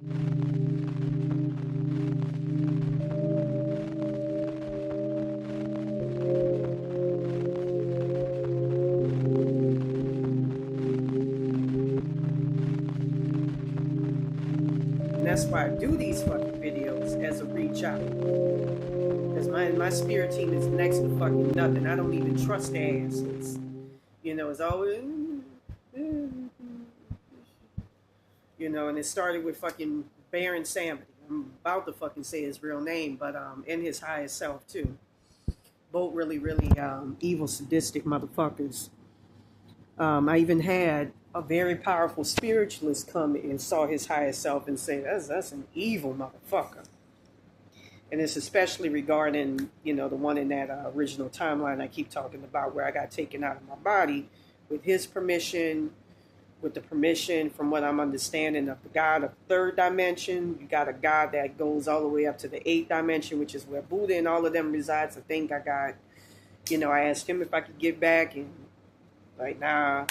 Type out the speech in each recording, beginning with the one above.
And that's why I do these fucking videos as a reach out. Because my spirit team is next to fucking nothing. I don't even trust their asses. It's always, and it started with fucking Baron Samedi. I'm about to fucking say his real name, but in his highest self too. Both really, really evil, sadistic motherfuckers. I even had a very powerful spiritualist come and saw his highest self and say, "That's an evil motherfucker." And it's especially regarding, the one in that original timeline I keep talking about, where I got taken out of my body with his permission, with the permission, from what I'm understanding, of the God of third dimension. You got a God that goes all the way up to the eighth dimension, which is where Buddha and all of them resides. I think I got, I asked him if I could get back, and like, nah.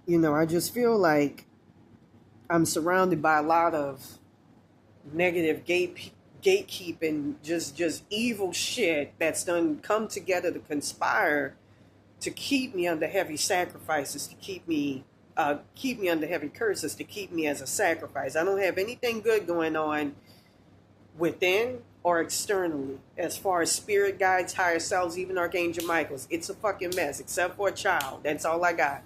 I just feel like I'm surrounded by a lot of negative gatekeeping, just evil shit that's done come together to conspire to keep me under heavy sacrifices, to keep me under heavy curses, to keep me as a sacrifice. I don't have anything good going on within or externally as far as spirit guides, higher selves, even Archangel Michael's. It's a fucking mess, except for a child. That's all I got.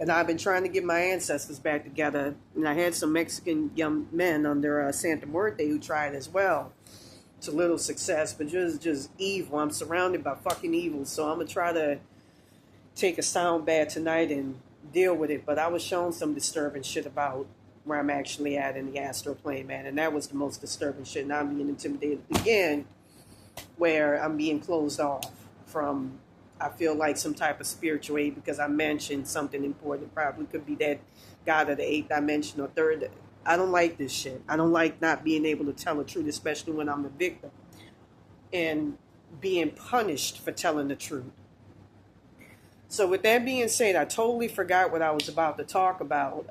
And I've been trying to get my ancestors back together. And I had some Mexican young men under Santa Muerte who tried as well, to little success, but just evil. I'm surrounded by fucking evil, so I'm gonna try to take a sound bath tonight and deal with it. But I was shown some disturbing shit about where I'm actually at in the astral plane, man, and that was the most disturbing shit. And I'm being intimidated again, where I'm being closed off from, I feel like, some type of spiritual aid, because I mentioned something important. Probably could be that God of the eighth dimension or third. I don't like this shit. I don't like not being able to tell the truth, especially when I'm the victim and being punished for telling the truth. So with that being said, I totally forgot what I was about to talk about.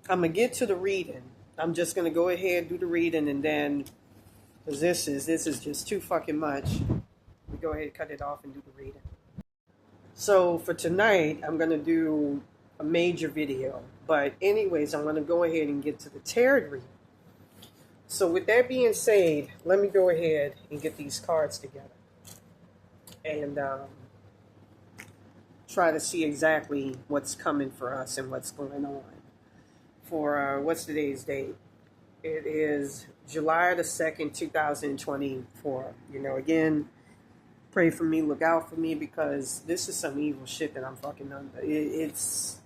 I'm gonna get to the reading. I'm just gonna go ahead and do the reading, and then, because this is just too fucking much, we go ahead and cut it off and do the reading. So for tonight, I'm gonna do a major video. But anyways, I'm gonna go ahead and get to the tarot reading. So with that being said, let me go ahead and get these cards together and try to see exactly what's coming for us and what's going on. For what's today's date? It is July the 2nd, 2024. Again, pray for me, look out for me, because this is some evil shit that I'm fucking under. It's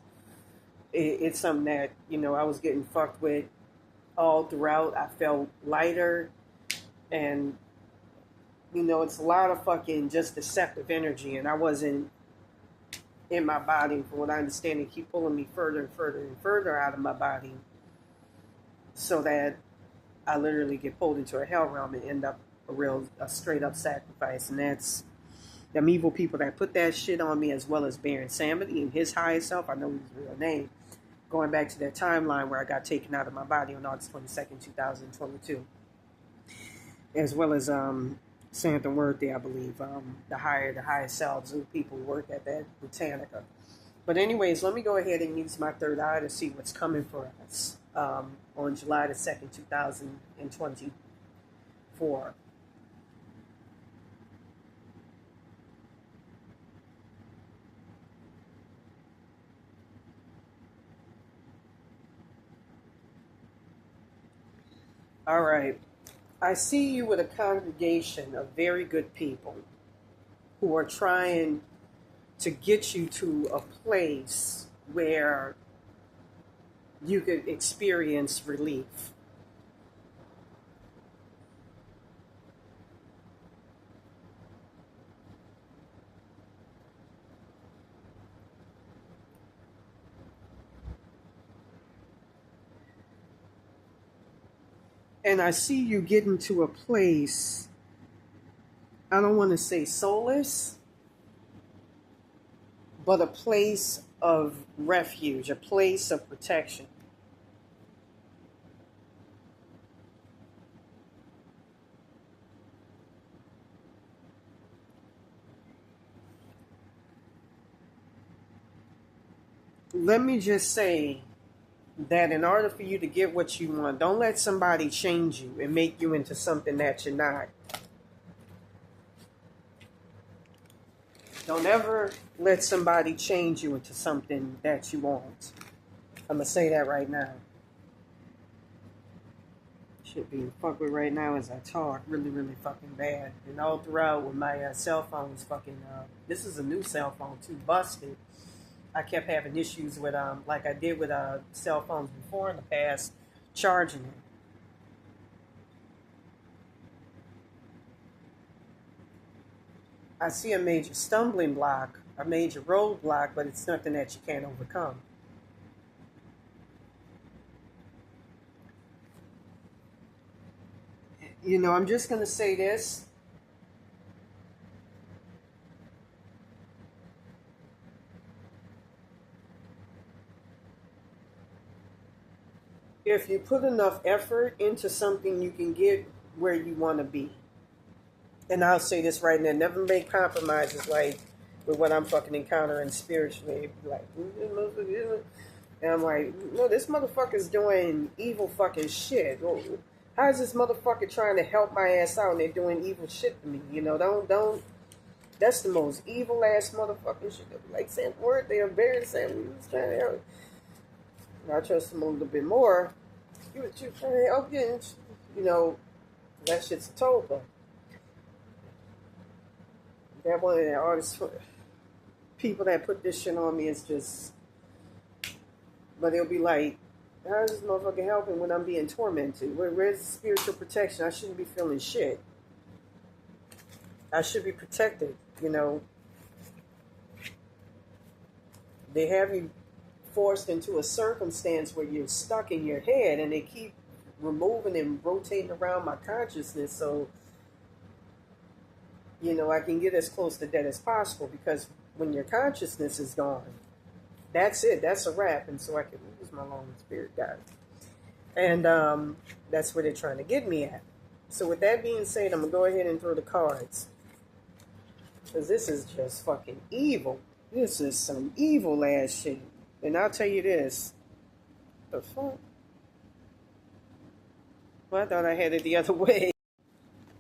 something that, I was getting fucked with all throughout. I felt lighter, and, it's a lot of fucking just deceptive energy, and I wasn't in my body. From what I understand, it keep pulling me further and further and further out of my body, so that I literally get pulled into a hell realm and end up a straight up sacrifice. And that's them evil people that put that shit on me, as well as Baron Samedi and his highest self. I know his real name. Going back to that timeline where I got taken out of my body on August 22nd, 2022. As well as Santa Muerte, I believe, the highest selves of the people who work at that Britannica. But anyways, let me go ahead and use my third eye to see what's coming for us on July the 2nd, 2024. All right. I see you with a congregation of very good people who are trying to get you to a place where you could experience relief. And I see you getting to a place I don't want to say soulless, but a place of refuge, a place of protection. Let me just say that in order for you to get what you want, don't let somebody change you and make you into something that you're not. Don't ever let somebody change you into something that you want. I'm going to say that right now. Shit being fucked with right now as I talk. Really, really fucking bad. And all throughout with my cell phone was fucking, this is a new cell phone too, busted. I kept having issues with, like I did with cell phones before in the past, charging it. I see a major stumbling block, a major roadblock, but it's nothing that you can't overcome. You know, I'm just going to say this. If you put enough effort into something, you can get where you want to be. And I'll say this right now, never make compromises like with what I'm fucking encountering spiritually. Like, and I'm like, no, this motherfucker's doing evil fucking shit. How is this motherfucker trying to help my ass out and they're doing evil shit to me? You know, don't. That's the most evil ass motherfucking shit. Like saying word, they're embarrassing. We was trying to help. I trust them a little bit more. You were trying to help you. You know, that shit's a total. That one of the artists, people that put this shit on me is just, but they'll be like, how is this motherfucker helping when I'm being tormented? Where's the spiritual protection? I shouldn't be feeling shit. I should be protected, you know. They have you forced into a circumstance where you're stuck in your head and they keep removing and rotating around my consciousness so, you know, I can get as close to death as possible because when your consciousness is gone, that's it. That's a wrap. And so I can lose my long spirit guide. And that's where they're trying to get me at. So with that being said, I'm going to go ahead and throw the cards. Because this is just fucking evil. This is some evil ass shit. And I'll tell you this. The fuck? Well, I thought I had it the other way.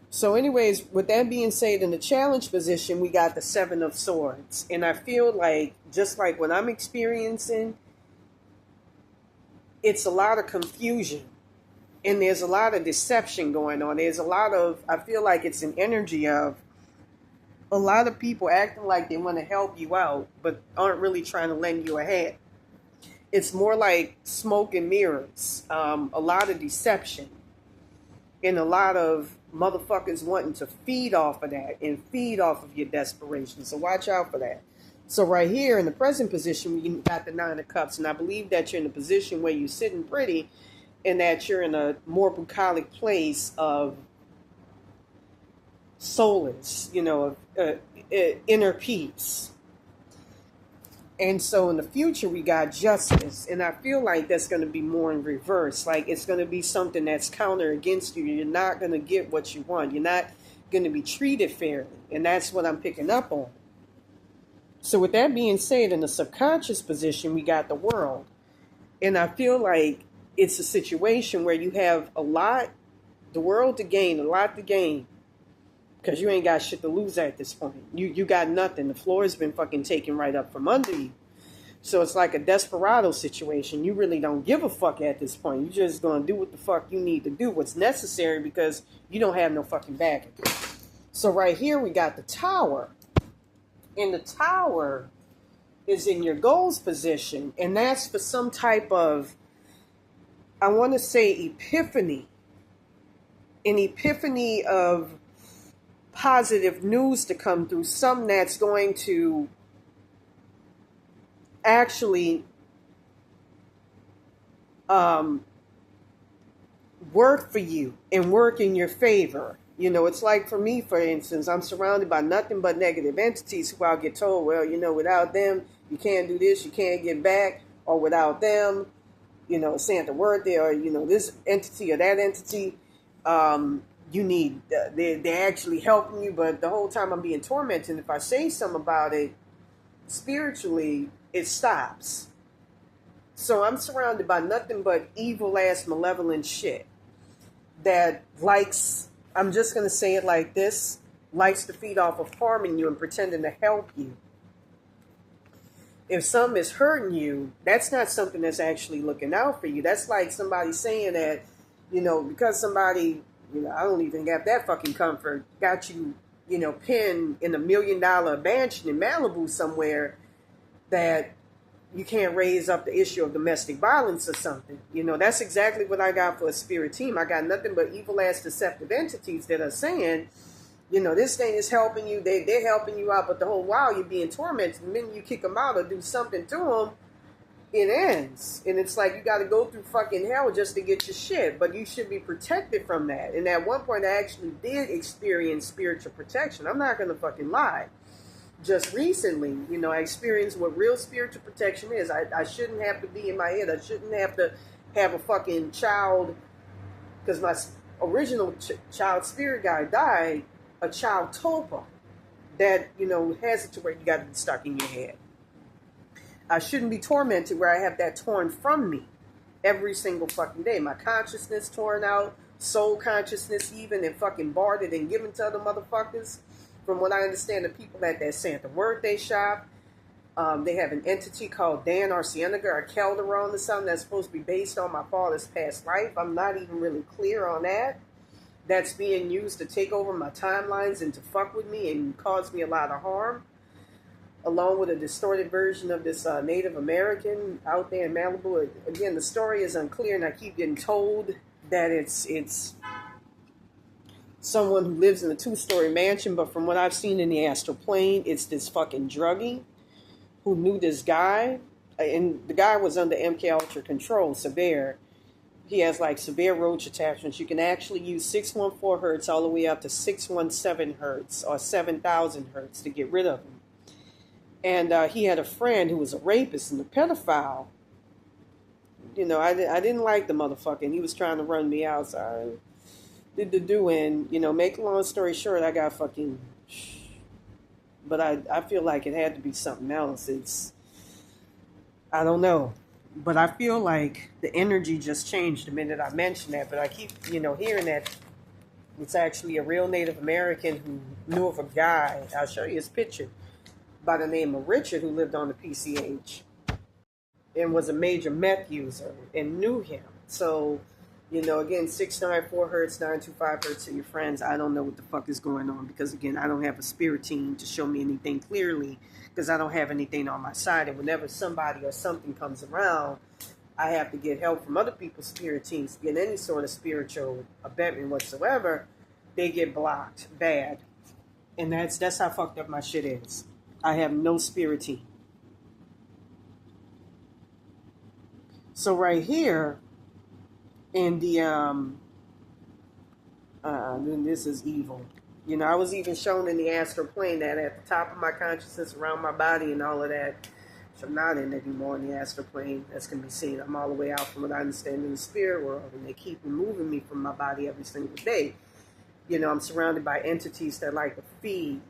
So anyways, with that being said, in the challenge position, we got the Seven of Swords. And I feel like, just like what I'm experiencing, it's a lot of confusion. And there's a lot of deception going on. There's a lot of, I feel like it's an energy of a lot of people acting like they want to help you out, but aren't really trying to lend you a hand. It's more like smoke and mirrors, a lot of deception, and a lot of motherfuckers wanting to feed off of that and feed off of your desperation. So watch out for that. So right here in the present position, you got the Nine of Cups, and I believe that you're in a position where you're sitting pretty and that you're in a more bucolic place of solace, you know, of inner peace. And so in the future, we got justice. And I feel like that's going to be more in reverse. Like it's going to be something that's counter against you. You're not going to get what you want. You're not going to be treated fairly. And that's what I'm picking up on. So with that being said, in the subconscious position, we got the World. And I feel like it's a situation where you have a lot, the world to gain, a lot to gain. Because you ain't got shit to lose at this point. You got nothing. The floor has been fucking taken right up from under you. So it's like a desperado situation. You really don't give a fuck at this point. You're just going to do what the fuck you need to do, what's necessary, because you don't have no fucking backing. So right here we got the Tower. And the Tower is in your goals position. And that's for some type of, I want to say, epiphany. An epiphany of positive news to come through, something that's going to actually work for you and work in your favor. You know, it's like for me, for instance, I'm surrounded by nothing but negative entities who I'll get told, well, you know, without them, you can't do this, you can't get back, or without them, you know, saying the word there, or, you know, this entity or that entity, you need, they're actually helping you, but the whole time I'm being tormented. If I say something about it spiritually, it stops. So I'm surrounded by nothing but evil ass malevolent shit that likes, I'm just going to say it like this, likes to feed off of harming you and pretending to help you. If something is hurting you, that's not something that's actually looking out for you. That's like somebody saying that, you know, because somebody, you know, I don't even have that fucking comfort, got you, you know, pinned in $1 million mansion in Malibu somewhere, that you can't raise up the issue of domestic violence or something. You know, that's exactly what I got for a spirit team. I got nothing but evil ass deceptive entities that are saying, you know, this thing is helping you, they're helping you out, but the whole while you're being tormented. The minute you kick them out or do something to them, it ends. And it's like you got to go through fucking hell just to get your shit. But you should be protected from that. And at one point I actually did experience spiritual protection. I'm not going to fucking lie. Just recently, you know, I experienced what real spiritual protection is. I shouldn't have to be in my head. I shouldn't have to have a fucking child, because my original child spirit guy died, a child tulpa that, you know, has it to where you got to be stuck in your head. I shouldn't be tormented where I have that torn from me every single fucking day. My consciousness torn out, soul consciousness even, and fucking bartered and given to other motherfuckers. From what I understand, the people at that Santa Muerte shop, they have an entity called Dan or Cienega or Calderon or something that's supposed to be based on my father's past life. I'm not even really clear on that. That's being used to take over my timelines and to fuck with me and cause me a lot of harm, along with a distorted version of this Native American out there in Malibu. Again, the story is unclear, and I keep getting told that it's someone who lives in a 2-story mansion, but from what I've seen in the astral plane, it's this fucking druggie who knew this guy, and the guy was under MK Ultra control, severe. He has like severe roach attachments. You can actually use 614 hertz all the way up to 617 hertz or 7,000 hertz to get rid of him. And he had a friend who was a rapist and a pedophile. You know, I didn't like the motherfucker, and he was trying to run me out, so I did the do. And, you know, make a long story short, I got fucking, but I feel like it had to be something else. It's, I don't know, but I feel like the energy just changed the minute I mentioned that. But I keep, you know, hearing that it's actually a real Native American who knew of a guy, I'll show you his picture, by the name of Richard, who lived on the PCH and was a major meth user and knew him. So, you know, again, 694 hertz, 925 hertz to your friends. I don't know what the fuck is going on because, again, I don't have a spirit team to show me anything clearly because I don't have anything on my side. And whenever somebody or something comes around, I have to get help from other people's spirit teams to get any sort of spiritual abetment whatsoever. They get blocked bad. And that's how fucked up my shit is. I have no spirit team. So right here, in the then this is evil. You know, I was even shown in the astral plane that at the top of my consciousness, around my body and all of that, which I'm not in anymore in the astral plane, that's going to be seen. I'm all the way out from what I understand in the spirit world, and they keep removing me from my body every single day. You know, I'm surrounded by entities that like to feed,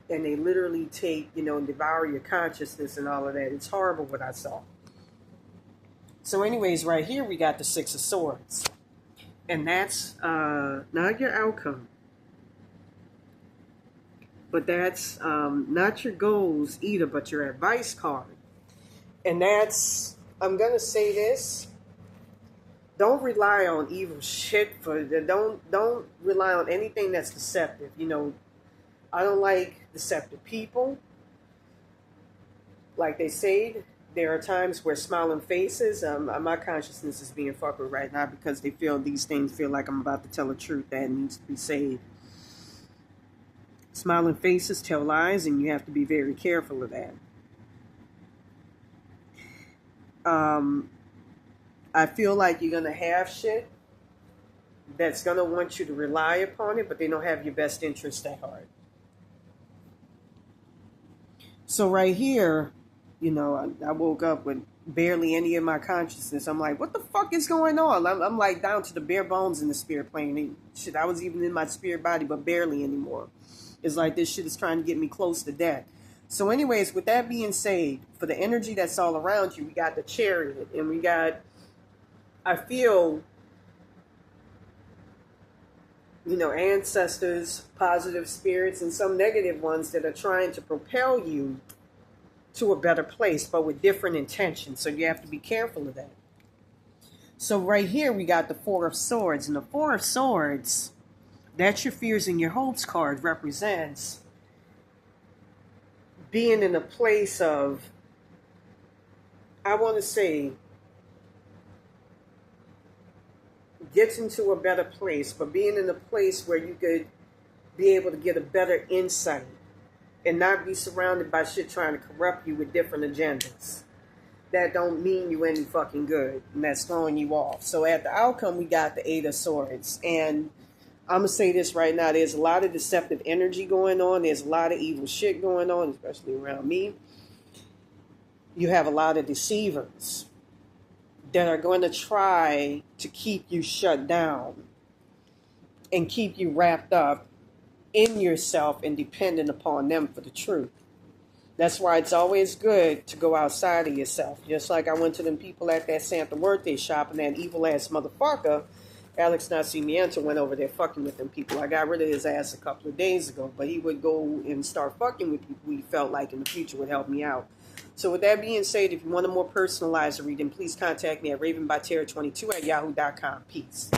and they literally take, you know, and devour your consciousness and all of that. It's horrible what I saw. So anyways, right here we got the Six of Swords. And that's not your outcome. But that's not your goals either, but your advice card. And that's, I'm going to say this, don't rely on evil shit. Don't rely on anything that's deceptive. You know, I don't like deceptive people. Like they say, there are times where smiling faces, my consciousness is being fucked with right now because they feel these things feel like I'm about to tell a truth that needs to be saved. Smiling faces tell lies, and you have to be very careful of that. I feel like you're going to have shit, that's going to want you to rely upon it, but they don't have your best interest at heart. So right here, I woke up with barely any of my consciousness. I'm like, what the fuck is going on? I'm like down to the bare bones in the spirit plane. Shit, I was even in my spirit body, but barely anymore. It's like this shit is trying to get me close to death. So anyways, with that being said, for the energy that's all around you, we got the Chariot, and we got, I feel, ancestors, positive spirits, and some negative ones that are trying to propel you to a better place, but with different intentions. So you have to be careful of that. So right here, we got the Four of Swords. And the Four of Swords, that's your fears and your hopes card, represents being in a place of, I want to say, getting to a better place, but being in a place where you could be able to get a better insight and not be surrounded by shit trying to corrupt you with different agendas that don't mean you any fucking good, and that's throwing you off. So at the outcome, we got the Eight of Swords. And I'm going to say this right now. There's a lot of deceptive energy going on. There's a lot of evil shit going on, especially around me. You have a lot of deceivers that are going to try to keep you shut down and keep you wrapped up in yourself and dependent upon them for the truth. That's why it's always good to go outside of yourself. Just like I went to them people at that Santa Muerte shop, and that evil ass motherfucker, Alex Nascimento, went over there fucking with them people. I got rid of his ass a couple of days ago, but he would go and start fucking with people he felt like in the future would help me out. So with that being said, if you want a more personalized reading, please contact me at ravenbyterror22 at yahoo.com. Peace.